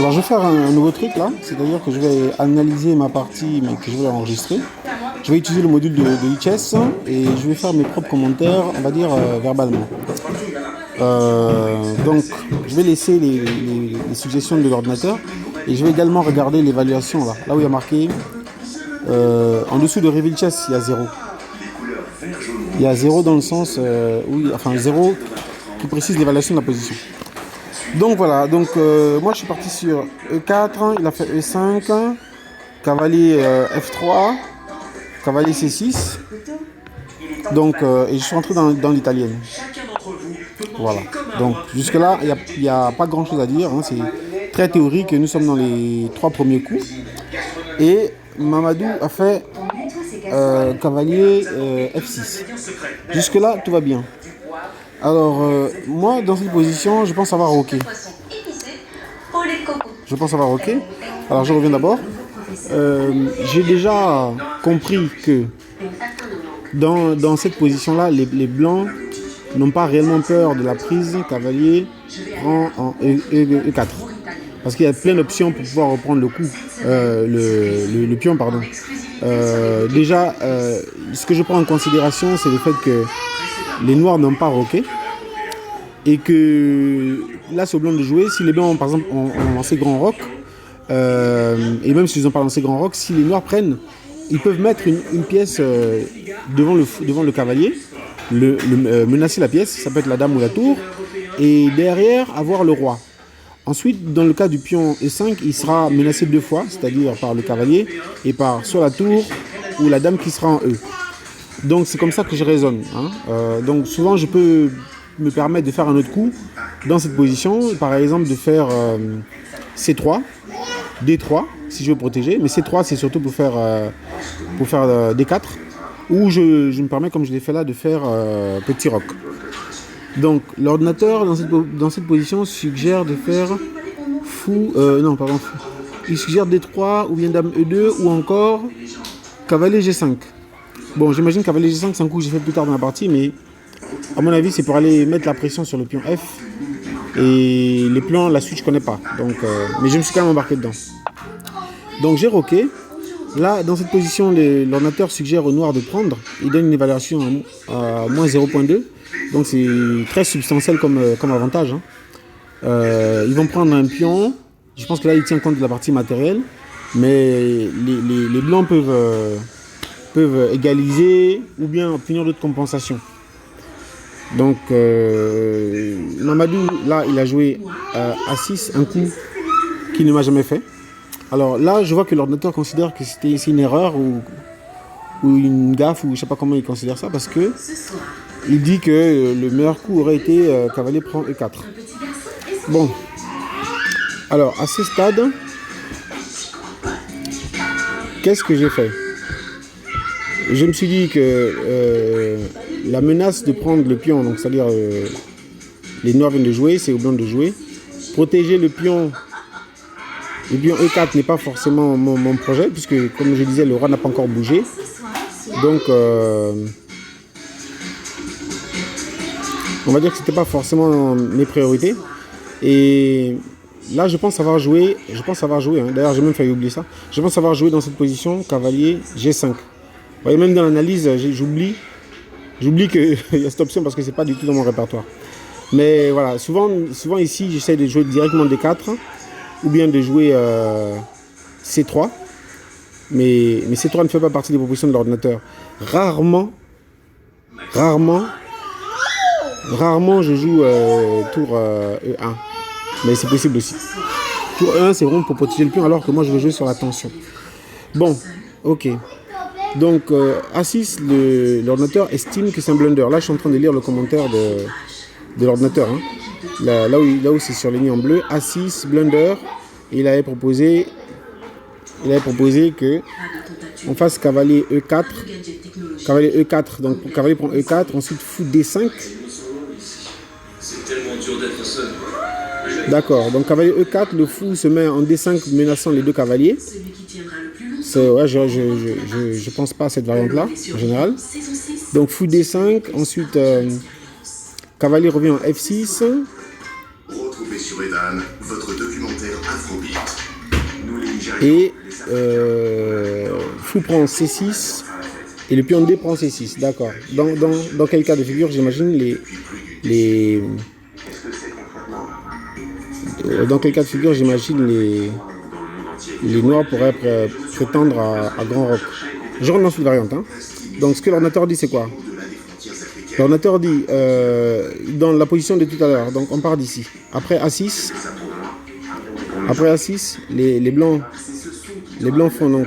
Alors je vais faire un nouveau truc là, c'est-à-dire que je vais analyser ma partie mais que je vais enregistrer. Je vais utiliser le module de IHS et je vais faire mes propres commentaires, on va dire verbalement. Donc je vais laisser les suggestions de l'ordinateur et je vais également regarder l'évaluation là où il y a marqué en dessous de Reveal Chess, il y a 0. Il y a 0 dans le sens enfin 0 qui précise l'évaluation de la position. Donc voilà, moi je suis parti sur E4, il a fait E5, cavalier F3, cavalier C6. Donc et je suis rentré dans l'italienne. Voilà. Donc jusque là, il n'y a pas grand chose à dire, hein, c'est très théorique, nous sommes dans les 3 premiers coups. Et Mamadou a fait cavalier F6. Jusque là, tout va bien. Alors, moi, dans cette position, je pense avoir OK. Je pense avoir OK. Alors, je reviens d'abord. J'ai déjà compris que dans cette position-là, les blancs n'ont pas réellement peur de la prise cavalier en E4. Parce qu'il y a plein d'options pour pouvoir reprendre le coup, le pion, pardon. Déjà, ce que je prends en considération, c'est le fait que les noirs n'ont pas roqué et que là c'est aux blancs de jouer. Si les blancs par exemple ont lancé grand roc et même s'ils n'ont pas lancé grand roc, si les noirs prennent, ils peuvent mettre une pièce devant le cavalier, menacer la pièce, ça peut être la dame ou la tour, et derrière avoir le roi. Ensuite, dans le cas du pion E5, il sera menacé 2 fois, c'est-à-dire par le cavalier et par soit la tour ou la dame qui sera en E. Donc c'est comme ça que je raisonne. Hein. Donc souvent je peux me permettre de faire un autre coup dans cette position, par exemple de faire C3, D3 si je veux protéger, mais C3 c'est surtout pour faire D4, ou je me permets comme je l'ai fait là de faire petit roc. Donc l'ordinateur dans cette position suggère de faire il suggère D3 ou bien dame E2 ou encore cavalier G5. Bon, j'imagine cavalier G5 c'est un coup que j'ai fait plus tard dans la partie, mais à mon avis c'est pour aller mettre la pression sur le pion F, et les plans, la suite je connais pas, donc, mais je me suis quand même embarqué dedans. Donc j'ai roqué. Là dans cette position l'ordinateur suggère au noir de prendre, il donne une évaluation à moins 0.2, donc c'est très substantiel comme avantage, hein. Ils vont prendre un pion, je pense que là il tient compte de la partie matérielle, mais les blancs peuvent égaliser ou bien obtenir d'autres compensations. Donc Mamadou là il a joué A6, un coup qu'il ne m'a jamais fait. Alors là je vois que l'ordinateur considère que c'était ici une erreur ou une gaffe, ou je sais pas comment il considère ça, parce que il dit que le meilleur coup aurait été cavalier prend E4. Bon, alors à ce stade, qu'est-ce que j'ai fait? Je me suis dit que la menace de prendre le pion, donc c'est-à-dire les noirs viennent de jouer, c'est aux blancs de jouer. Protéger le pion E4 n'est pas forcément mon projet, puisque comme je disais, le roi n'a pas encore bougé. Donc on va dire que c'était pas forcément mes priorités. Et là je pense avoir joué, hein. D'ailleurs j'ai même failli oublier ça. Je pense avoir joué dans cette position cavalier G5. Vous voyez, même dans l'analyse, j'oublie qu'il y a cette option parce que c'est pas du tout dans mon répertoire. Mais voilà, souvent ici j'essaie de jouer directement D4 ou bien de jouer C3. Mais C3 ne fait pas partie des propositions de l'ordinateur. Rarement je joue tour E1. Mais c'est possible aussi. Tour E1 c'est vraiment pour protéger le pion, alors que moi je veux jouer sur la tension. Bon, ok. Donc A6, l'ordinateur estime que c'est un blunder. Là je suis en train de lire le commentaire de l'ordinateur, hein. Là où c'est surligné en bleu, A6 blunder. Et il avait proposé que on fasse cavalier E4, donc cavalier prend E4, ensuite fou D5. C'est tellement dur d'être seul. D'accord, donc cavalier E4, le fou se met en D5 menaçant les deux cavaliers. Ouais, je pense pas à cette variante là en général. Donc fou D5, ensuite cavalier revient en F6. Retrouvez sur Edan votre documentaire Et fou prend C6 et le pion D prend C6. D'accord. Dans quel cas de figure, j'imagine dans quel cas de figure, j'imagine les noirs pourraient prétendre à grand roc. Je rentre dans cette variante. Hein. Donc ce que l'ordinateur dit, c'est quoi? L'ordinateur dit, dans la position de tout à l'heure, donc on part d'ici. Après A6, les blancs font donc...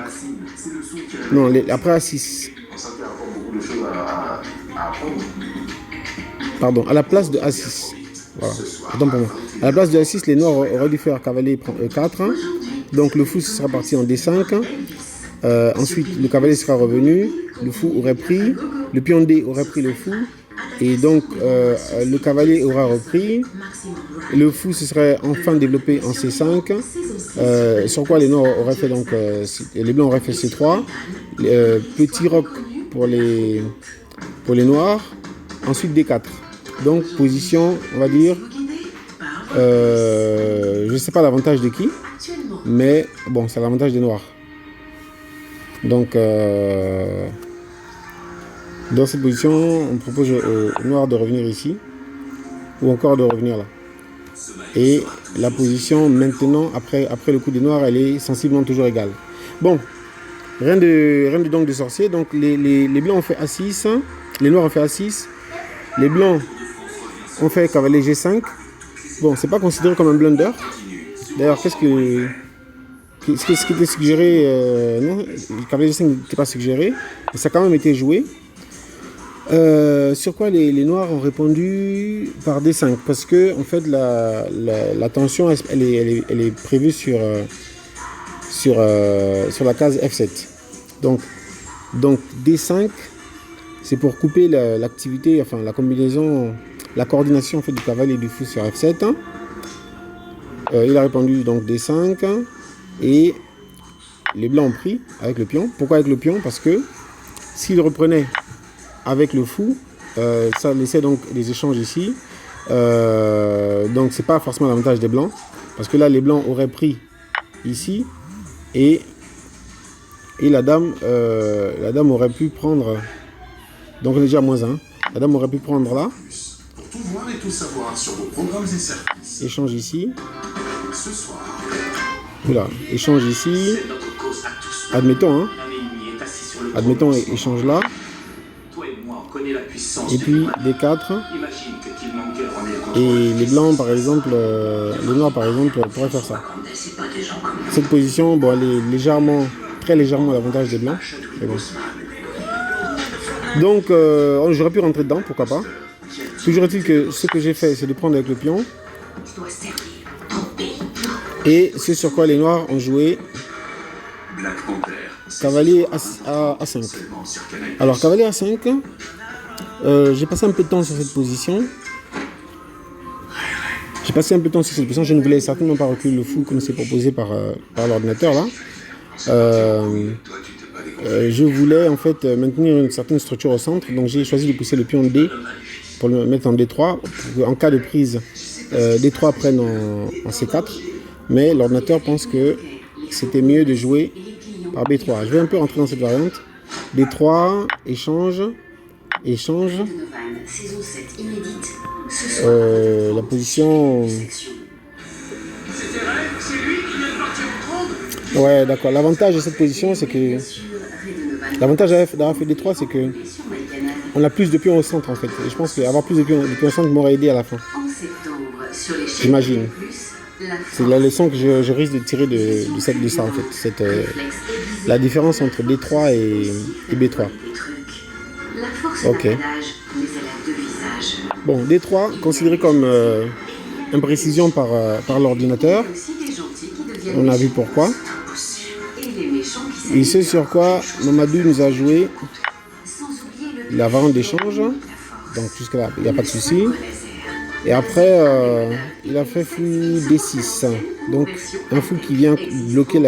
Non, après A6. Pardon, à la place de A6. Voilà, attends pour moi. À la place de A6, les noirs auraient dû faire cavalier E4. Donc le fou sera parti en D5. Ensuite, le cavalier sera revenu. Le fou aurait pris. Le pion D aurait pris le fou. Et donc, le cavalier aura repris. Le fou se serait enfin développé en C5. Sur quoi les noirs auraient fait donc... les blancs auraient fait C3. Petit roc pour les noirs. Ensuite D4. Donc, position, on va dire... je ne sais pas l'avantage de qui. Mais bon, c'est l'avantage des noirs. Donc... dans cette position, on propose aux noirs de revenir ici, ou encore de revenir là. Et la position maintenant, après le coup des noirs, elle est sensiblement toujours égale. Bon, rien de donc de sorcier. Donc les blancs ont fait A6, les noirs ont fait A6, les blancs ont fait cavalier G5. Bon, c'est pas considéré comme un blunder. D'ailleurs, ce qui était suggéré, non, le cavalier G5 n'était pas suggéré, mais ça a quand même été joué. Sur quoi les noirs ont répondu par D5 parce que en fait la tension elle est prévue sur la case F7. Donc D5 c'est pour couper l'activité, enfin la combinaison, la coordination en fait du cavalier et du fou sur F7. Il a répondu donc D5 et les blancs ont pris avec le pion. Pourquoi avec le pion? Parce que s'il reprenait avec le fou, ça laissait donc des échanges ici. Donc c'est pas forcément l'avantage des blancs, parce que là les blancs auraient pris ici et la dame aurait pu prendre. Donc déjà moins 1. La dame aurait pu prendre là. Pour tout voir et tout savoir sur vos programmes et services. Échange ici. Ce soir. Voilà, échange ici. Admettons, hein. Admettons échange là. Et puis D4. Et les blancs par exemple, les noirs par exemple pourraient faire ça. Cette position, bon, elle est légèrement, très légèrement à l'avantage des blancs. Bon. Donc j'aurais pu rentrer dedans, pourquoi pas. Toujours est-il que ce que j'ai fait, c'est de prendre avec le pion. Et ce sur quoi les noirs ont joué cavalier A5. Alors cavalier A5, j'ai passé un peu de temps sur cette position. Je ne voulais certainement pas reculer le fou comme c'est proposé par l'ordinateur là. Je voulais en fait maintenir une certaine structure au centre, donc j'ai choisi de pousser le pion D pour le mettre en D3. En cas de prise, D3 prenne en C4, mais l'ordinateur pense que c'était mieux de jouer par B3. Je vais un peu rentrer dans cette variante. D3, échange. La position... Ouais, d'accord. L'avantage de cette position, c'est que... L'avantage d'avoir fait D3, c'est que on a plus de pions au centre, en fait. Et je pense qu'avoir plus de pions au centre m'aurait aidé à la fin. J'imagine. C'est la leçon que je risque de tirer de ça, en fait. La différence entre D3 et B3. Ok. Bon, D3, considéré comme imprécision par l'ordinateur. On a vu pourquoi. Et ce sur quoi Mamadou nous a joué la variante d'échange. Donc jusque là, il n'y a pas de souci. Et après, il a fait fou D6. Donc un fou qui vient bloquer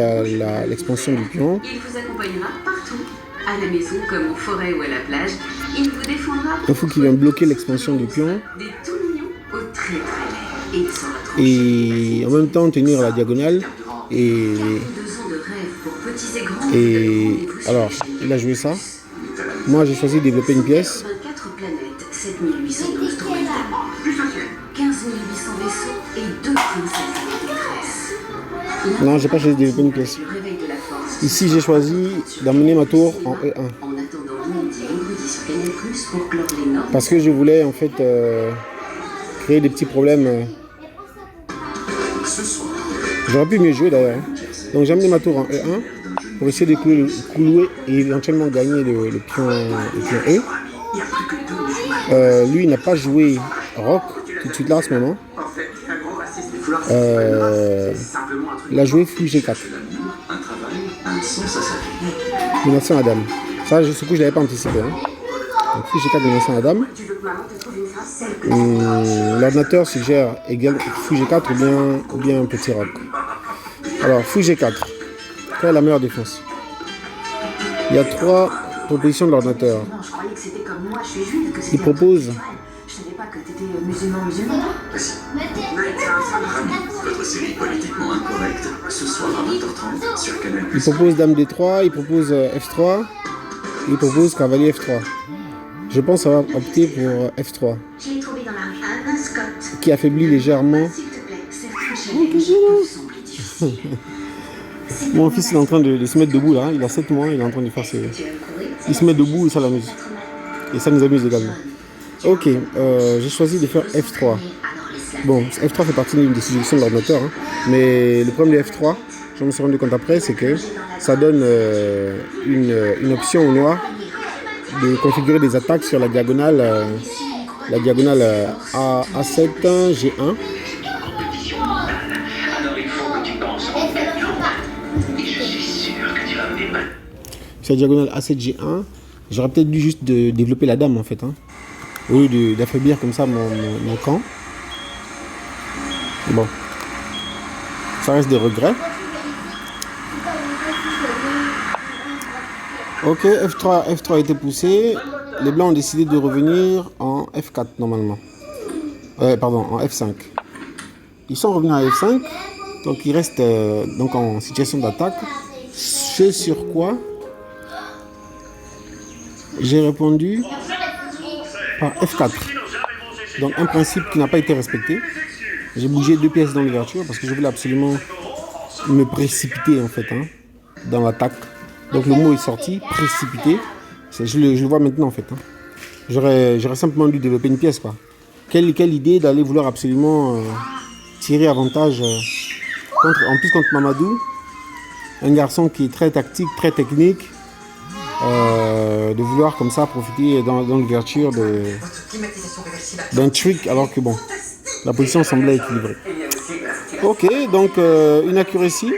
l'expansion du pion. Il vous accompagnera partout, à la maison comme en forêt ou à la plage. Il vous défendra. Un fou qui vient bloquer l'expansion du pion. Des tout mignons au très très laid. Et il sera tranché. et en même temps tenir la diagonale. Et 2 ans de rêve pour petits et grands. Et alors, il a joué ça. Moi, j'ai choisi de développer une pièce. 24 planètes, 7812 droïdes, 15 800 vaisseaux et 2 princesses en détresse. Non, j'ai pas choisi de développer une pièce. Le réveil de la force. Ici, j'ai choisi d'amener ma tour en E1. En attendant lundi vendredi sur Canal+, pour clore les normes. Parce que je voulais en fait créer des petits problèmes. Ce soir, J'aurais pu mieux jouer d'ailleurs. Donc j'ai amené ma tour en E1 pour essayer de clouer et éventuellement gagner le pion E. Lui, il n'a pas joué roc tout de suite là, à ce moment. Il a joué fou G4. un travail, un sens à sa vie. Menaçant la dame. Ça, ce coup, je l'avais pas anticipé. Hein. Donc fou G4 menaçant la dame. Tu veux que maman te trouve une phrase celle que L'ordinateur suggère égal fou G4 ou bien un petit roc. Alors, fou G4. Quelle est la meilleure défense? Il y a 3 propositions de l'ordinateur. Non, je croyais que c'était comme moi, je suis juive, que Il c'était propose, Je savais pas que t'étais musulman. Votre série politiquement incorrecte, ce soir à 20h30 sur Canal+. il propose dame D3, il propose F3, il propose cavalier F3. Je pense avoir opté pour F3, Je l'ai trouvé dans la rue. Un Scott. qui affaiblit légèrement. S'il te plaît, certains challenges semblent difficiles. Mon fils est en train de se mettre debout là, il a 7 mois, il est en train de faire ses... Il se met debout et ça l'amuse. Et ça nous amuse également. Ok, j'ai choisi de faire F3. Bon, F3 fait partie d'une des suggestions de l'ordinateur, hein. Mais le problème de F3, je me suis rendu compte après, c'est que ça donne une option au noir de configurer des attaques sur la diagonale A7, G1. Alors il faut que tu penses en gagnant. Et je suis sûr que tu vas m'épater. Sur la diagonale A7, G1, j'aurais peut-être dû juste de développer la dame en fait, hein, au lieu d'affaiblir comme ça mon camp. Bon, ça reste des regrets. Ok, F3 a été poussé. Les blancs ont décidé de revenir en F4 normalement. En F5. Ils sont revenus à F5, donc ils restent donc en situation d'attaque. Ce sur quoi j'ai répondu par F4. Donc un principe qui n'a pas été respecté. J'ai bougé 2 pièces dans l'ouverture parce que je voulais absolument me précipiter en fait, hein, dans l'attaque. Donc le mot est sorti, précipité. Je le vois maintenant en fait, hein. J'aurais simplement dû développer une pièce quoi. Quelle idée d'aller vouloir absolument tirer avantage contre Mamadou, un garçon qui est très tactique, très technique, de vouloir comme ça profiter dans l'ouverture d'un trick alors que bon, la position semblait équilibrée. Ok, donc une accuracy.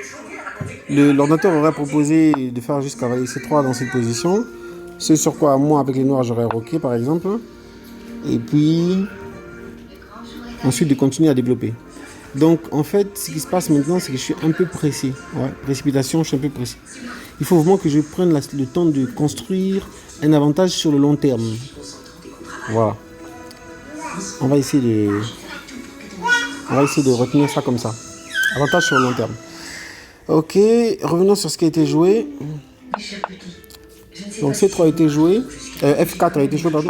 L'ordinateur aurait proposé de faire juste cavalier C3 dans cette position. Ce sur quoi moi avec les noirs j'aurais roqué par exemple. Et puis ensuite de continuer à développer. Donc en fait ce qui se passe maintenant c'est que je suis un peu pressé. Ouais, précipitation, je suis un peu pressé. Il faut vraiment que je prenne le temps de construire un avantage sur le long terme. Voilà. On va essayer de retenir ça comme ça. Avantage sur le long terme. Ok, revenons sur ce qui a été joué. Donc C3 a été joué. F4 a été joué, pardon.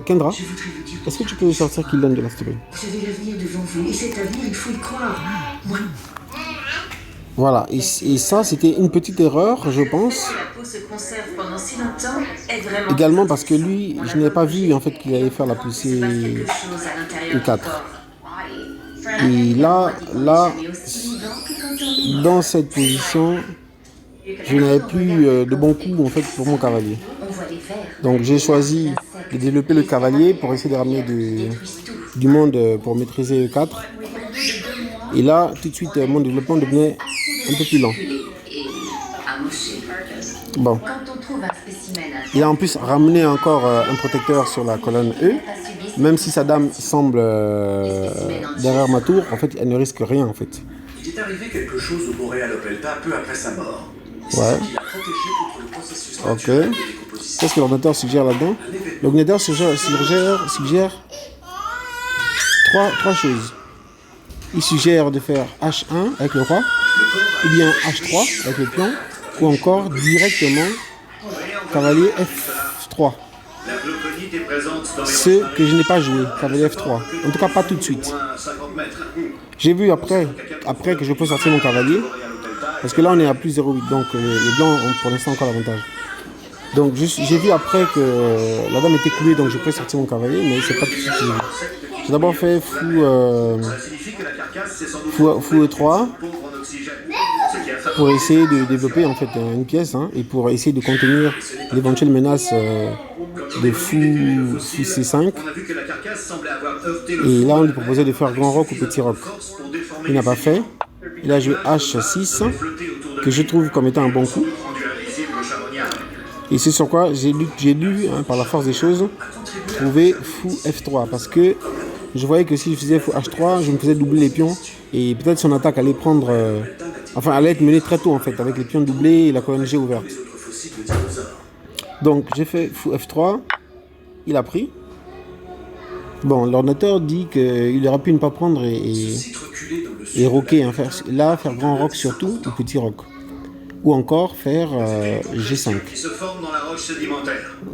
Kendra, est-ce que tu peux sortir Kylian de la s'il te plaît? Vous avez l'avenir devant vous, et cet avenir, il faut y croire. Ouais. Voilà, et ça c'était une petite erreur, je pense. La peau se conserve pendant si longtemps est vraiment... Également parce que lui, je n'avais pas vu en fait qu'il allait faire la poussée E4. Et là, dans cette position, je n'avais plus de bons coups en fait pour mon cavalier. Donc j'ai choisi de développer le cavalier pour essayer de ramener du monde pour maîtriser E4. Et là, tout de suite, mon développement devenait un peu plus lent. Bon. Il a en plus ramené encore un protecteur sur la colonne E. Même si sa dame semble derrière ma tour, en fait, elle ne risque rien en fait. Il est arrivé quelque chose au Boréal Opelta peu après sa mort. Ouais. Ok. Qu'est-ce que l'ordinateur suggère là-dedans? L'ordinateur suggère trois choses. il suggère de faire H1 avec le roi, ou bien H3 avec le pion, ou encore directement cavalier F3. Ce que je n'ai pas joué, cavalier F3. En tout cas, pas tout de suite. J'ai vu après que je peux sortir mon cavalier, parce que là on est à plus 0,8, donc les blancs ont pour l'instant encore l'avantage. Donc j'ai vu après que la dame était coulée, donc je peux sortir mon cavalier, mais c'est pas tout de suite que j'ai vu. J'ai d'abord fait fou E3 pour essayer de développer en fait une pièce, hein, et pour essayer de contenir l'éventuelle menace de fou C5. Et là on lui proposait de faire grand roc ou petit roc. Il n'a pas fait. Il a joué H6, que je trouve comme étant un bon coup. Et c'est sur quoi j'ai dû hein, par la force des choses, trouver fou F3, parce que je voyais que si je faisais fou H3, je me faisais doubler les pions, et peut-être son attaque allait prendre... allait être menée très tôt en fait, avec les pions doublés et la colonne G ouverte. Donc j'ai fait fou F3, il a pris. Bon, l'ordinateur dit qu'il aurait pu ne pas prendre et roquer, hein, faire grand roc surtout, ou petit roc. Ou encore faire G5.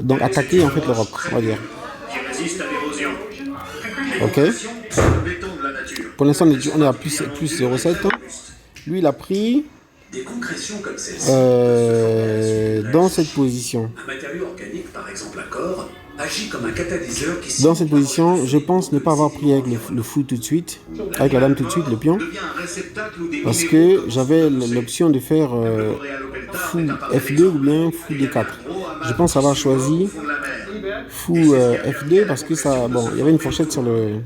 Donc attaquer en fait le roc, on va dire. Ok. Pour l'instant on est à plus 0,7. Lui il a pris dans cette position. Un matériau organique, par exemple un corps, agit comme un catalyseur qui... Dans cette position, je pense ne pas avoir pris avec le fou tout de suite, avec la dame tout de suite, le pion, parce que j'avais l'option de faire fou F2 ou bien fou D4. Je pense avoir choisi fou F2 parce que ça, bon, il y avait une fourchette sur le,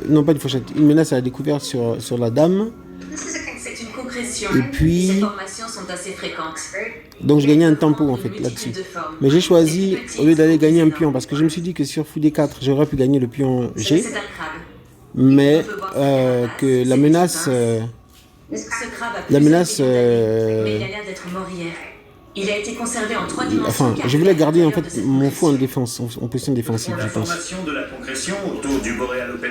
non pas une fourchette, une menace à la découverte sur la dame. C'est une concrétion. Et puis, ces formations sont assez fréquentes. Donc je gagnais un tempo en fait là-dessus. Mais j'ai choisi, au lieu d'aller gagner un pion, parce que je me suis dit que sur fou D4, j'aurais pu gagner le pion G, mais que la menace... mais il a l'air d'être mort hier. Il a été conservé en 3 dimensions. Enfin, je voulais garder en fait mon fou en défense, en position défensive, je pense.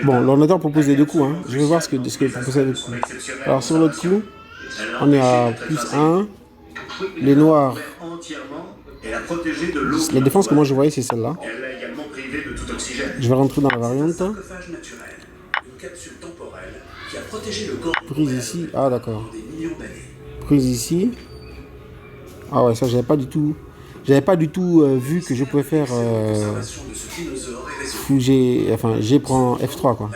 Bon, l'ordinateur propose les deux coups, hein. Je vais voir ce que propose les deux coups. Alors sur l'autre coup, on est à plus 1. Les noirs, la défense que moi je voyais c'est celle-là. Je vais rentrer dans la variante. Prise ici, ah d'accord. Prise ici. Ah ouais, ça j'avais pas du tout vu que je pouvais faire fou G, enfin G prend F3 quoi.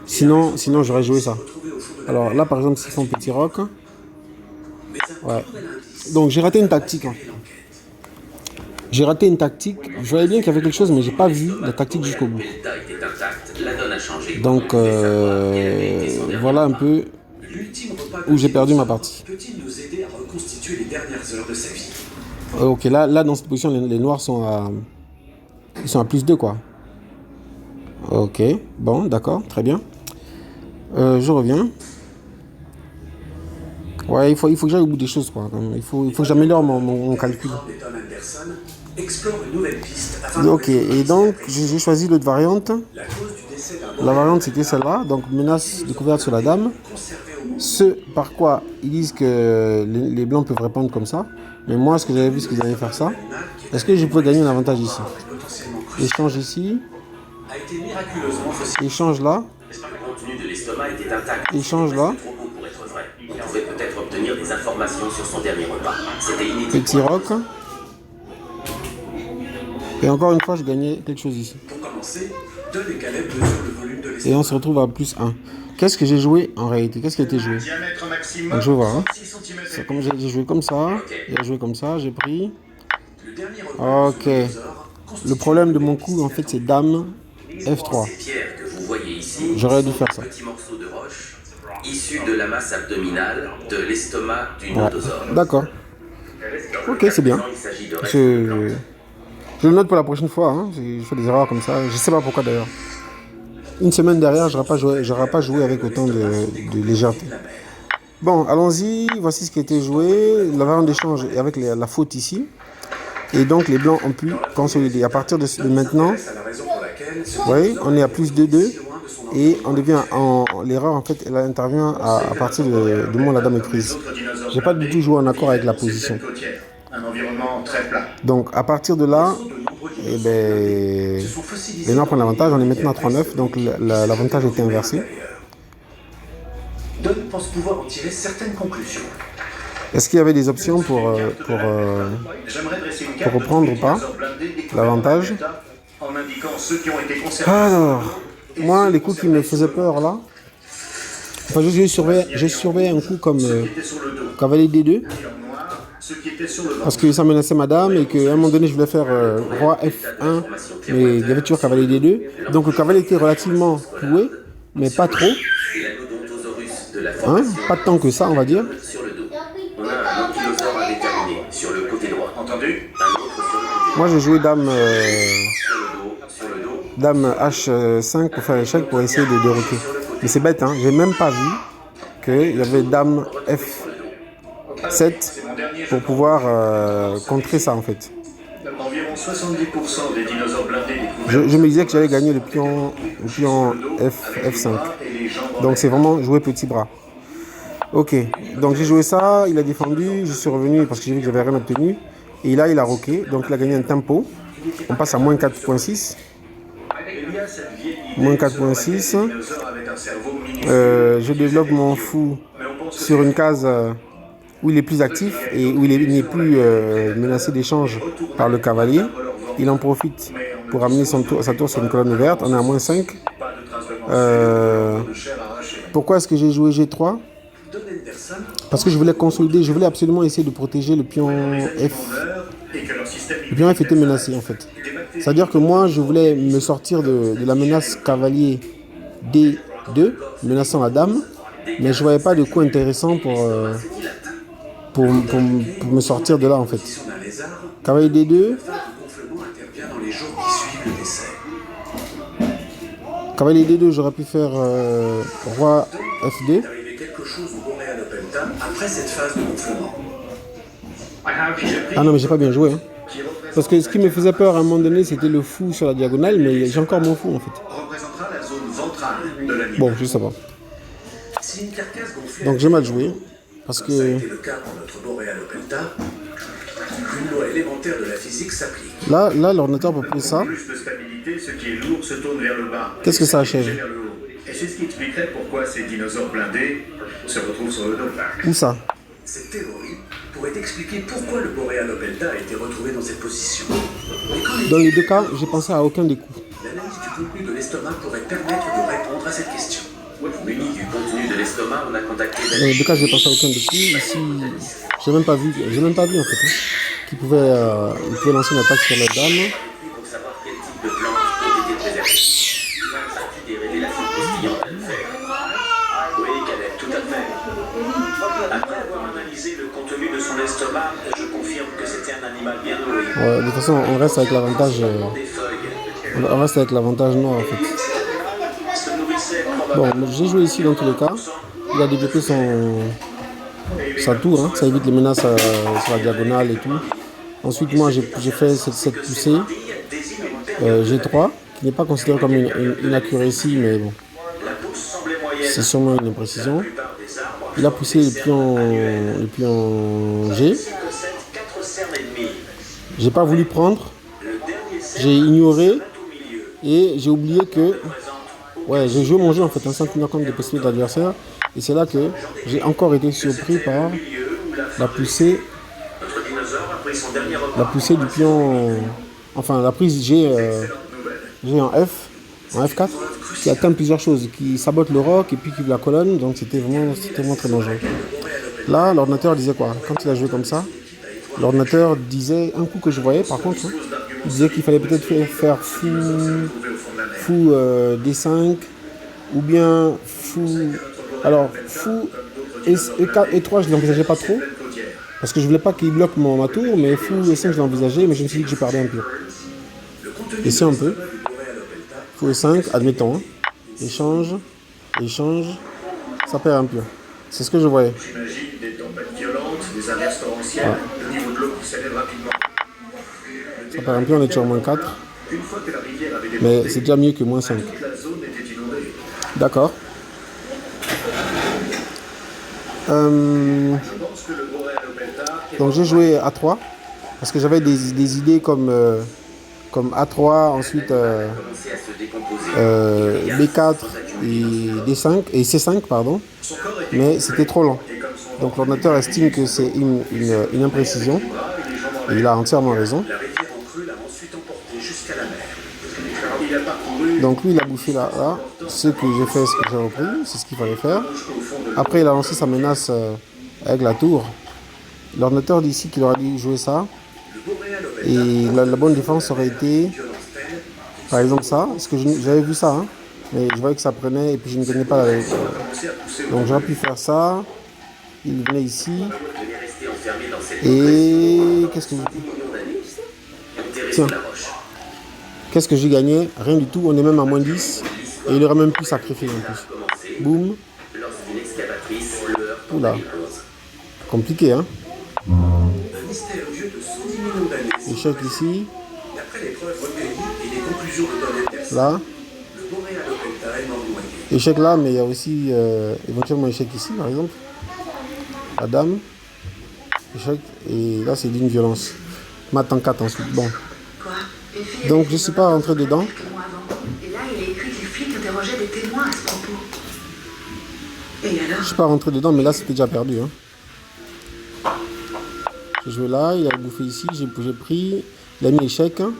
Sinon j'aurais joué ça. Alors là par exemple s'ils font petit roc. Ouais. Donc j'ai raté une tactique. Hein. J'ai raté une tactique. Je voyais bien qu'il y avait quelque chose, mais j'ai pas vu la tactique jusqu'au bout. Donc voilà un peu où j'ai perdu ma partie. Ok, là dans cette position, les noirs sont à plus 2 quoi. Ok, bon, d'accord, très bien. Je reviens. Ouais, il faut que j'aille au bout des choses quoi. Il faut que j'améliore mon calcul. Ok, et donc j'ai choisi l'autre variante. La variante c'était celle-là, donc menace découverte sur la dame. Ce par quoi ils disent que les blancs peuvent répondre comme ça. Mais moi ce que j'avais vu c'est qu'ils allaient faire ça. Est-ce que je peux gagner un avantage ici? Échange ici. Échange là. Échange là. Peut-être obtenir des informations sur son dernier repas. C'était inutile. Petit roc. Et encore une fois, je gagnais quelque chose ici. Pour commencer, donne les calèbres sur le volume de l'espace. Et on se retrouve à plus 1. Qu'est-ce que j'ai joué en réalité? Qu'est-ce qui a été joué? Donc je vais voir. Hein. Comme j'ai joué comme ça. Il a joué comme ça, j'ai pris. Ok. Le problème de mon coup, en fait, c'est dame F3. J'aurais dû faire ça. Issu de la masse abdominale, de l'estomac du nothosaure. D'accord. Ok, c'est bien. Je le note pour la prochaine fois. Hein. Je fais des erreurs comme ça. Je sais pas pourquoi d'ailleurs. Une semaine derrière, j'aurais pas joué avec autant de légèreté. Bon, allons-y. Voici ce qui a été joué. La variante d'échange avec la faute ici. Et donc les blancs ont pu consolider. À partir de maintenant, Vous voyez, on est à plus 2-2 et on devient l'erreur en fait, elle intervient à partir du moment où la dame est prise. J'ai pas du tout joué en accord avec la position. Un environnement très plat. Donc à partir de là, eh ben, les noirs prennent l'avantage. On est maintenant à 3-9, donc l'avantage était inversé. Don pense pouvoir en tirer certaines conclusions. Est-ce qu'il y avait des options pour reprendre ou pas l'avantage? En indiquant ceux qui ont été concernés. Alors, moi, les coups qui me faisaient peur là, enfin, je surveillais un coup comme cavalier D2, parce que ça menaçait madame et qu'à un moment donné je voulais faire roi F1, mais il y avait toujours cavalier D2, donc le cavalier était relativement cloué, mais pas trop, hein, pas tant que ça on va dire. Sur le dos. On a un ankylosaure à déterminer sur le côté droit. Entendu? Un autre sur le côté Moi j'ai joué dame, sur le dos. dame H5 pour faire l'échec pour essayer de reculer. Mais c'est bête, hein, j'ai même pas vu qu'il y avait dame F7 pour pouvoir contrer ça en fait. Environ 70% des dinosaures blindés découverts. Je me disais que j'allais gagner le pion F5. Donc c'est vraiment jouer petit bras. Ok, donc j'ai joué ça, il a défendu, je suis revenu parce que j'ai vu que j'avais rien obtenu. Et là il a roqué, donc il a gagné un tempo. On passe à moins 4.6. Moins 4.6. Je développe mon fou sur une case où il est plus actif et où il n'est plus menacé d'échange par le cavalier. Il en profite pour amener sa tour sur une colonne verte. On est à moins 5. Pourquoi est-ce que j'ai joué G3 ? Parce que je voulais consolider, je voulais absolument essayer de protéger le pion F. Le pion F était menacé en fait. C'est-à-dire que moi je voulais me sortir de la menace cavalier D2, menaçant la dame, mais je ne voyais pas de coup intéressant pour me sortir de là en fait. Cavalier D2. Cavalier D2, j'aurais pu faire roi F2. Après cette phase de gonflement. Ah non mais j'ai pas bien joué hein. Parce que ce qui me faisait peur à un moment donné c'était le fou sur la diagonale, mais j'ai encore mon fou en fait. Représentera la zone ventrale de l'animal. Bon, je sais pas. Si une carcasse gonflée Donc j'ai mal joué. Parce que ça a été le cas pour notre Borealopelta, une loi élémentaire de la physique s'applique. là l'ordinateur peut prendre ça. Plus de stabilité, ce qui est lourd se tourne vers le bas. Qu'est-ce que ça a changé? Vers le haut. Et c'est ce qui expliquerait pourquoi ces dinosaures blindés se retrouvent sur le dos. Où ça? Cette théorie pourrait expliquer pourquoi le Borealopelta a été retrouvé dans cette position. Dans les deux cas, j'ai pensé à aucun des coups. L'analyse du contenu de l'estomac pourrait permettre de répondre à cette question. Muni du contenu de l'estomac, on a contacté Dans les deux cas, j'ai pensé à aucun des coups. Ici, j'ai même pas vu en fait. Qu'il pouvait lancer une attaque sur la dame. pour savoir quel type de plantes ont été préservées. Une partie des révélations croustillantes à le faire. Oui, Caleb, tout à fait. Après avoir analysé le contenu de son estomac, je confirme que c'était un animal bien nourri. Ouais, de toute façon, on reste avec l'avantage. Des feuilles. On reste avec l'avantage noir en fait. Se nourrissait Bon, probablement. j'ai joué ici dans tous les cas. Il a développé sa tour, hein. Ça évite les menaces sur la diagonale et tout. Ensuite, moi j'ai fait cette poussée G3, qui n'est pas considérée comme une accuracy, mais bon, La pousse semblait moyenne. c'est sûrement une imprécision. La plupart des arbres Il a poussé le pion G. 4 cernes et demi. J'ai pas voulu prendre, Le dernier cercle j'ai ignoré au milieu et j'ai oublié que. présente Ouais, j'ai joué mon jeu en fait, sans tenir compte des possibilités de l'adversaire. Et c'est là que j'ai encore été surpris par la poussée. notre dinosaure a pris son dernier repas. La poussée du pion, enfin la prise G en F4, qui atteint plusieurs choses, qui sabote le roc et puis qui ouvre la colonne, donc c'était vraiment très dangereux. Là, l'ordinateur disait quoi? Quand il a joué comme ça, l'ordinateur disait, un coup que je voyais par contre, hein, il disait qu'il fallait peut-être faire fou D5, ou bien fou... Alors, fou E4, E3, je ne l'envisageais pas trop, parce que je voulais pas qu'il bloque ma tour, mais fou E5, je l'ai envisagé, mais je me suis dit que je perdais un peu. Ici un peu. Fou E5, admettons. Hein. Échange, ça perd un peu. C'est ce que je voyais. J'imagine des tempêtes violentes, des averses torrentielles, le niveau de l'eau qui s'élève rapidement. Ça perd un peu, on est sur moins 4. Une fois que la rivière avait Mais c'est déjà mieux que moins 5. Toute la zone était inondée. D'accord. Je pense que le Boreal Opelta est Donc j'ai joué A3 parce que j'avais des idées comme A3, ensuite commencé à se décomposer. B4 et D5 et C5 pardon, Son corps était mais c'était trop lent. et comme son Donc l'ordinateur estime que c'est une imprécision bras et les jambes en et il a entièrement raison. La rivière en crue l'a ensuite emporté jusqu'à la mer. Il a parcouru Donc lui il a bouffé là, ce que j'ai fait, ce que j'ai repris, c'est ce qu'il fallait faire. jusqu'au fond de Après il a lancé sa menace avec la tour. L'ordinateur dit ici qu'il aurait dû jouer ça le Boreal Opelta. et la bonne défense aurait été Violence telle par exemple ça, parce que j'avais vu ça, hein, mais je voyais que ça prenait et puis je ne connais pas la qu'il a commencé à pousser au Donc j'aurais pu faire ça, il venait ici, Il est resté enfermé dans cette et qu'est-ce que Tiens. la roche. qu'est-ce que j'ai gagné? Rien du tout, on est même à moins 10, et il aurait même pu sacrifier en plus. Commencé Boum, lorsqu'une excavatrice le heurte en oula, 2011. compliqué hein. Un mystère vieux de 110 millions d'années. Échec ici, D'après les preuves recueillies et les conclusions de Donald Percy, là, le Boreal Opelta est mort noyé. échec là, mais il y a aussi éventuellement échec ici par exemple. La dame, échec, et là c'est d'une violence. Mat en 4 ensuite, bon. Quoi? Une fille Donc avait je été suis pas morte rentré dedans. quelques mois avant. Et là, il est écrit que les flics interrogeaient des témoins à ce propos. Et alors? Je suis pas rentré dedans, mais là c'était déjà perdu. Hein. J'ai joué là, il a bouffé ici, j'ai pris, il a mis échec. Hein.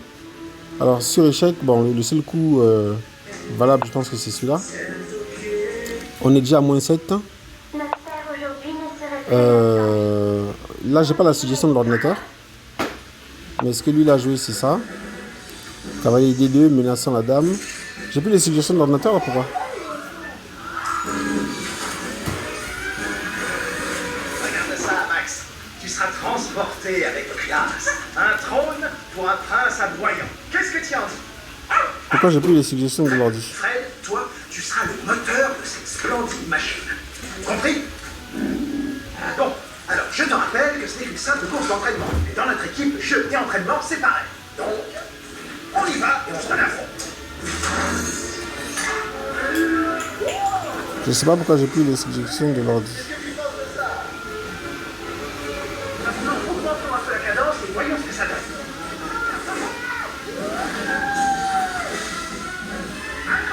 Alors sur échec, bon, le seul coup valable, je pense que c'est celui-là. On est déjà à moins 7. Là, j'ai pas la suggestion de l'ordinateur. Mais ce que lui il a joué, c'est ça. Cavalier D2, menaçant la dame. J'ai plus les suggestions de l'ordinateur, là, pourquoi? Regarde ça, Max. Tu seras transporté avec classe. Un trône pour un prince aboyant. Qu'est-ce que tu en dis? Pourquoi j'ai plus les suggestions de l'ordi? Fred, toi, tu seras le moteur de cette splendide machine. Compris? Bon, alors je te rappelle que ce n'est qu'une simple course d'entraînement. Et dans notre équipe, jeu et entraînement, c'est pareil. Donc, on y va et on se donne à fond. Je sais pas pourquoi j'ai plus les suggestions de l'ordi. Maintenant, augmentons un peu la cadence et voyons ce que ça donne.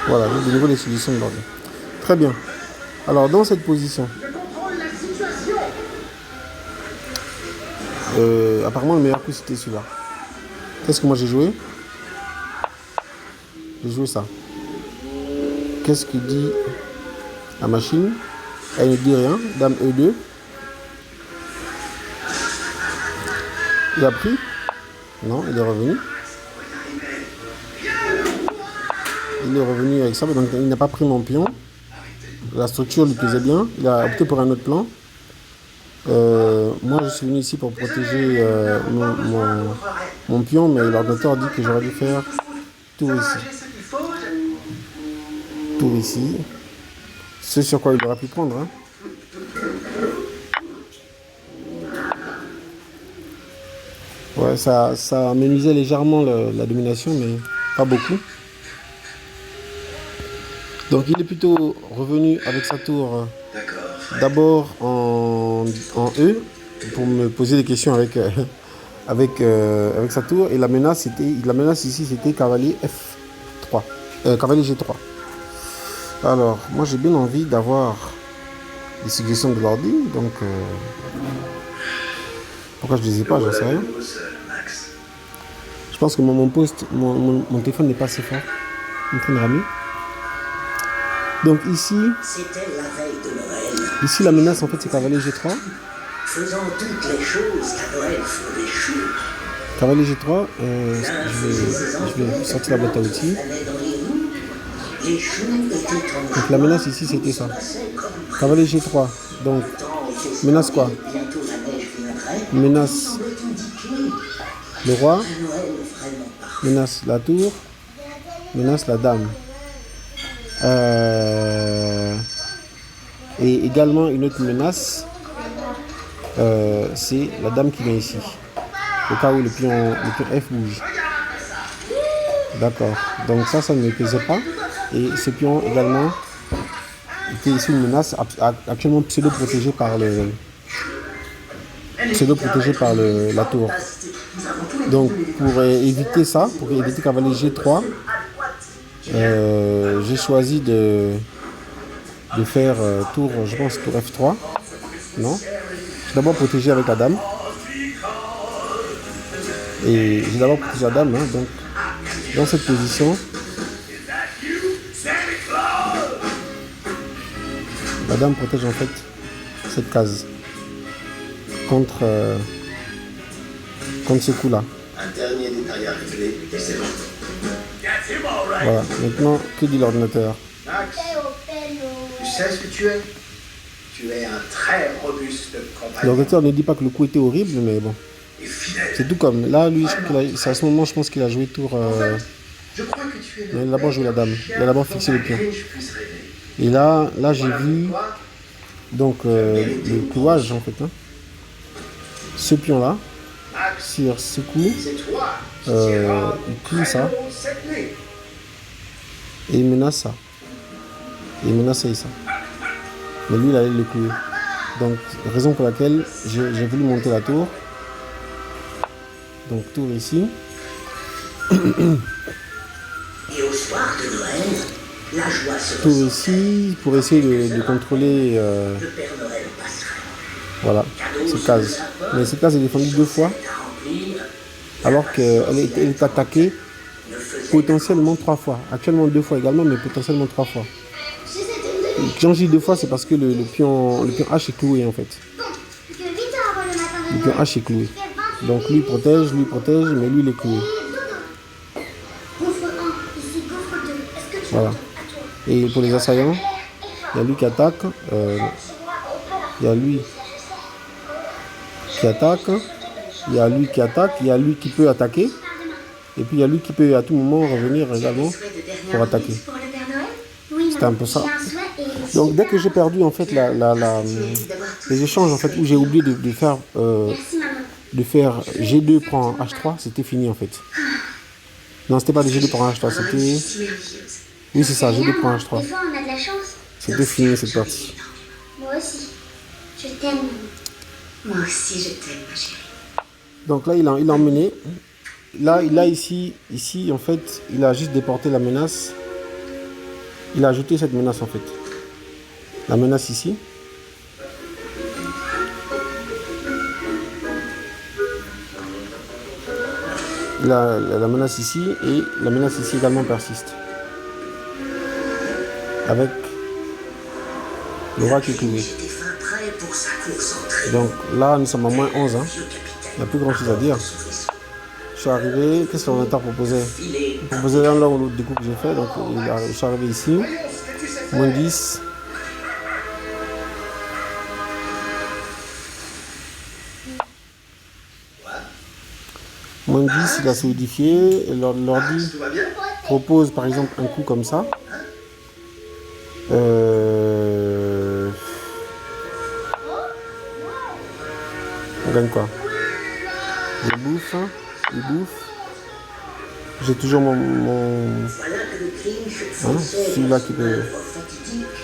Voilà, j'ai de nouveau les suggestions de l'ordi. Très bien. Alors, dans cette position, apparemment le meilleur coup c'était celui-là. Qu'est-ce que moi j'ai joué? J'ai joué ça. Qu'est-ce que dit la machine? Elle ne dit rien. Dame E2. Il a pris? Non, il est revenu. Il est revenu avec ça, donc il n'a pas pris mon pion. La structure lui plaisait bien. Il a opté pour un autre plan. Moi je suis venu ici pour protéger mon pion, mais l'ordinateur dit que j'aurais dû faire tour ici. Tour ici. Ce sur quoi il aurait pu prendre. Hein. Ouais, ça minimisait légèrement la domination, mais pas beaucoup. Donc il est plutôt revenu avec sa tour d'abord en E pour me poser des questions avec sa tour, et la menace ici c'était cavalier F3, cavalier G3. Alors moi j'ai bien envie d'avoir des suggestions de l'ordi, donc pourquoi je ne les ai pas, j'en sais rien. Je pense que mon téléphone n'est pas assez fort, il est en train de ramer. Donc ici, C'était la veille de Noël. ici la menace en fait c'est cavalier G3. Faisant toutes les choses qu'à Noël font les choux. Cavalier G3, je vais sortir la boîte à outils. Allaient dans les rues. Les choux étaient en Donc la menace ici c'était ça. Cavalier G3, donc menace quoi? bientôt la neige viendrait. Menace le roi, Noël vraiment parfait. menace la tour, menace la dame. Et également une autre menace, c'est la dame qui vient ici. Au cas où le pion F bouge. D'accord. Donc ça ne me plaisait pas. Et ce pion également était ici une menace actuellement pseudo-protégée par la tour. Donc pour éviter ça, pour éviter cavalier G3, j'ai choisi de faire tour, je pense tour F3. Non. J'ai d'abord protégé avec la dame. Et j'ai d'abord protégé la dame, hein, donc dans cette position. La dame protège en fait cette case contre ce coup-là. Un dernier détail à régler et c'est bon. Voilà, maintenant, que dit l'ordinateur? Max, tu sais ce que tu es? Tu es un très robuste compagnon. L'ordinateur ne dit pas que le coup était horrible, mais bon. Et fidèle. C'est tout comme. Là, lui, c'est à ce moment, je pense qu'il a joué tour. Je crois que tu es Il a d'abord joué la dame. Il a d'abord fixé le pion. Et là j'ai vu donc le clouage en fait. Hein. Ce pion-là, sur ce coup, il cloue ça. Et il menace ça. Et il menace ça. Mais lui, il allait le clouer. Donc, raison pour laquelle j'ai voulu monter la tour. Donc, tour ici. Et au soir de Noël, la joie se Tour ici, pour essayer de contrôler... Le Père Noël passerait. voilà, cette case. Mais cette case est défendue 2 fois. À remplir, Alors qu'elle est attaquée potentiellement 3 fois. Actuellement 2 fois également, mais potentiellement 3 fois. Et quand je dis 2 fois, c'est parce que le pion H est cloué en fait. Le pion H est cloué. Donc lui protège, mais lui il est cloué. Voilà. Et pour les assaillants, il y a lui qui attaque. Il y a lui qui attaque. Il y a lui qui attaque. Il y a lui qui peut attaquer. Et puis il y a lui qui peut à tout moment revenir également pour attaquer. C'était un peu ça. Donc dès que j'ai perdu en fait les échanges en fait où j'ai oublié de faire G2 prend H3, c'était fini en fait. Non, c'était pas des G2 prend H3, c'était... Oui c'est ça, G2 prend H3. C'était fini cette partie. Moi aussi, je t'aime. moi aussi je t'aime, ma chérie. Donc là il a emmené. Là ici en fait, il a juste déporté la menace. Il a ajouté cette menace en fait. La menace ici. La menace ici et la menace ici également persiste. Avec le roi qui est cloué. J'étais fin prêt pour sa course entrée. Donc là nous sommes à moins 11. Hein. Vieux capitaine. Il n'y a plus grand chose à dire. Je suis arrivé, qu'est-ce que l'ordinateur proposait? Filé. Il proposait l'un ou l'autre des coups que j'ai fait. Donc je suis arrivé ici. Moins 10. Moins 10, il a solidifié. Et l'ordi Tout va bien? propose par exemple un coup comme ça. On gagne quoi? Je bouffe, il bouffe. J'ai toujours mon... Voilà que le clinch fonçait celui-là dans qui son peut... œuvre fatidique.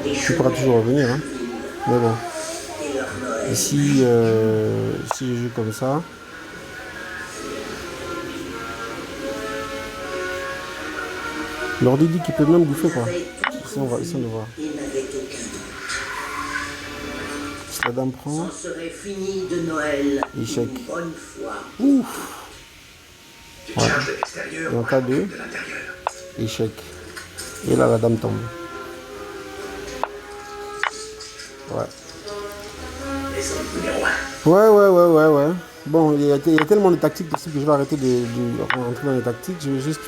Les Tu pourras toujours revenir. Hein. Mais bon. et leur Noël. Ici, si je joue comme ça. L'ordi dit qu'il peut même bouffer quoi. Ici on va voir. Il n'avait aucun doute. Si la dame prend, On serait fini de Noël échec. une bonne fois. Ouf. Tu charges de l'extérieur Et en cas de de l'intérieur. échec. Et là la dame tombe. Ouais. Les hommes numéro 1. Ouais. Bon, il y a tellement de tactiques possibles que je vais arrêter de rentrer dans les tactiques. Je vais juste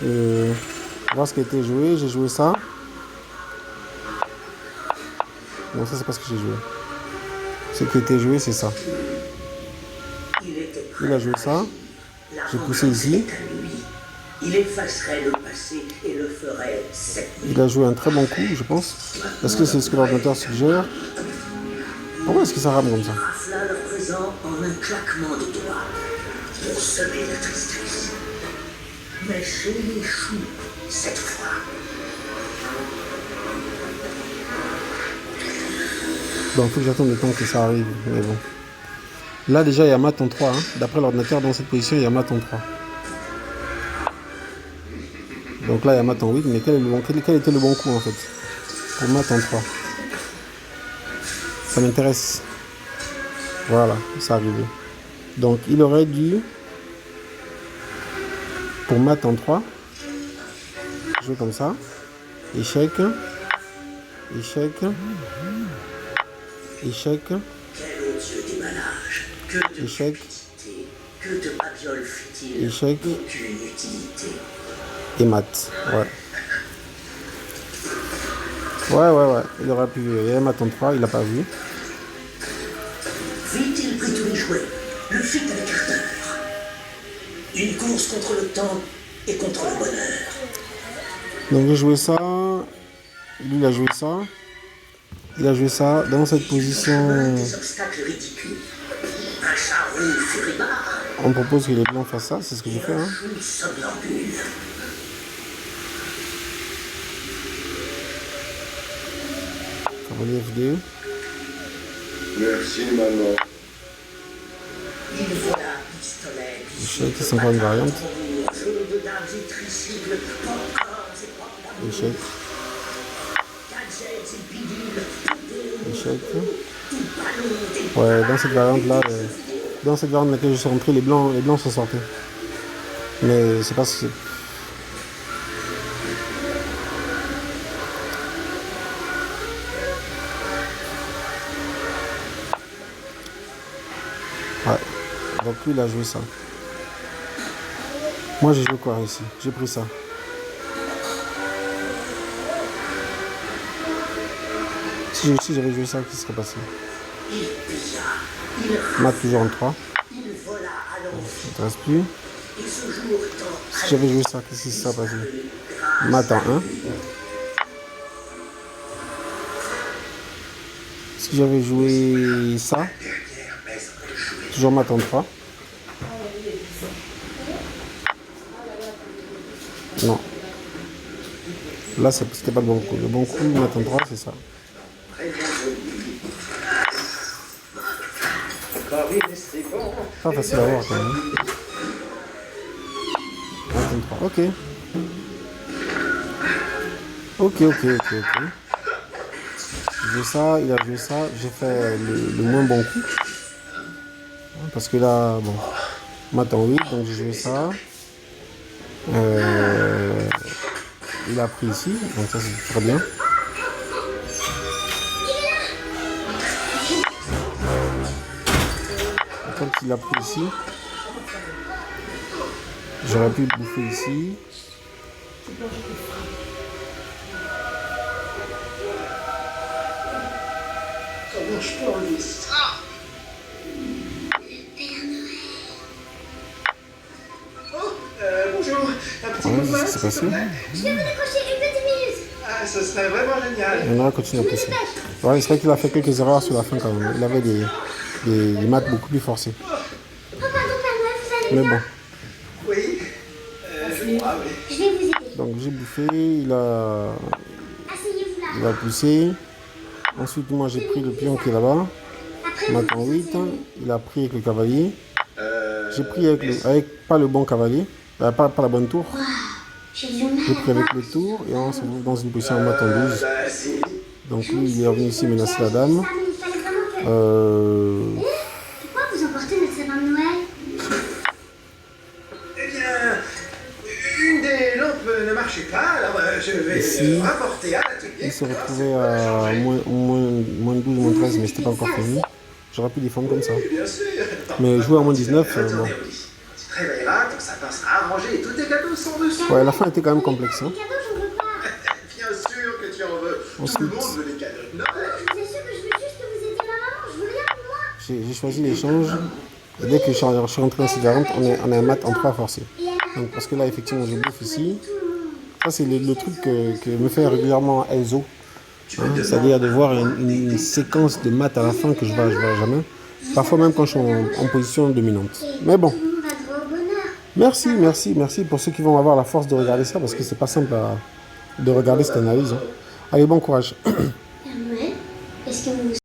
voir ce qui a été joué. J'ai joué ça. Non, ça c'est pas ce que j'ai joué. Ce qui a été joué, c'est ça. Il était prêt. Il a joué ça. La J'ai poussé vengeance ici. était à lui. Il effacerait le passé et le ferait cette nuit. Il a joué un très bon coup, je pense. Est-ce que c'est ce que l'ordinateur suggère? Pourquoi est-ce que ça rame comme ça? Rafla leur présent en un claquement de doigts pour semer la tristesse. Mais chez les choux, cette fois. Bon, il faut que j'attende le temps que ça arrive, mais bon. Là, déjà, il y a mat en 3. Hein. D'après l'ordinateur, dans cette position, il y a mat en 3. Donc là, il y a mat en 8, mais quel était le bon coup, en fait, pour mat en 3? Ça m'intéresse. Voilà, c'est arrivé. Donc, il aurait dû, pour mat en 3, jouer comme ça. Échec. Échec. Échec. Quel odieux déballage. Que de Échec. cupidité. Que de babioles futiles. Échec. Aucune utilité. Et mat. Ouais. Ouais. Il aurait pu. Il y avait mat en 3, il l'a pas vu. Vite-il pris tous les jouets. Le fit avec ardeur. Une course contre le temps et contre le bonheur. Donc j'ai joué ça. Lui, il a joué ça. Il a joué ça dans cette position. Des obstacles ridicules. Un charroux furibard. On propose que les blancs fassent ça, c'est ce que j'ai fait. Hein. Une somnambule. Cavalier F2. Merci, maman. Il voilà pistolet. Échec, c'est encore une variante. Jeu de dames et tricycles. Popcorn et pop d'amour. Échec. Gadgets et bidules. Échec. Tout ballon des Ouais, dans cette variante-là, dans cette variante dans laquelle je suis rentré, les blancs sont sortis. Mais c'est pas ce que c'est. Ouais. Donc lui, il a joué ça. Moi, j'ai joué quoi ici? J'ai pris ça. Si j'avais joué ça, qu'est-ce qui serait passé? Mat toujours en 3. Ça m'intéresse plus. Si j'avais joué ça, qu'est-ce qui serait passé? Mat en 1. Si j'avais joué ça, toujours mat en 3. Non. Là, c'était pas le bon coup. Le bon coup, mat en 3, c'est ça. Pas facile à voir quand même. Mat en 3. Ok. J'ai joué ça, il a joué ça. J'ai fait le moins bon coup. Parce que là, bon, mat en 8, donc j'ai joué ça. Il a pris ici, donc ça c'est très bien. Et quand il a pris ici, j'aurais pu le bouffer ici. Comment je peux enlever ça? Bonjour, un petit Ouais, coup de main, c'est s'il passé. te plaît. Je vais vous décrocher une petite minute. Ah, ce serait vraiment génial. On aura continué à pousser. Ouais, c'est vrai qu'il a fait quelques erreurs sur la fin quand même. Il avait des maths beaucoup plus forcés. Oh, pardon, Père Noël, vous allez Mais bien? bon. Oui, je crois, oui. Je vais vous aider. Donc j'ai bouffé, il a Asseyez-vous là. poussé. Ensuite, moi j'ai pris le pion qui est là-bas. Après, Mat en 8, il a pris avec le cavalier. J'ai pris avec pas le bon cavalier, pas la bonne tour. j'ai du mal. J'ai pris avec le tour et on se retrouve dans une position en mat en 12. Donc lui, il est revenu ici menacer la dame. Il fallait vraiment que... Pourquoi vous emportez notre sapin de Noël? Eh bien, une des lampes ne marchait pas, alors je vais Ici, le rapporter à l'atelier. Il se retrouvait à moins 12, moins 13, mais c'était pas encore fini. J'aurais pu défendre comme ça. Bien sûr. Mais jouer à moins 19, bon. Retournez au lit. Tu te réveilleras, ton sapin sera arrangé et tous tes cadeaux sont dessus. Ouais, la fin était quand même complexe. Hein. Les cadeaux, j'en veux pas. Bien sûr que tu en veux. Tout Ensuite. le monde veut les cadeaux de Noël. Je vous assure que je veux juste que vous aidiez ma maman. Je veux rien pour moi. J'ai choisi l'échange. Et dès que je suis rentré dans cette variante, on a un mat en 3 forcé. Donc parce que là, effectivement, je bouffe ici. Ça, c'est le truc que me fait régulièrement Elzo. Hein, c'est-à-dire de voir une séquence de maths à la fin que je vois jamais. Parfois même quand je suis en position dominante. Mais bon, Tout le monde a droit au bonheur. Merci, merci, merci pour ceux qui vont avoir la force de regarder ça, parce que c'est pas simple de regarder cette analyse. Hein. Allez, bon courage. Est-ce que vous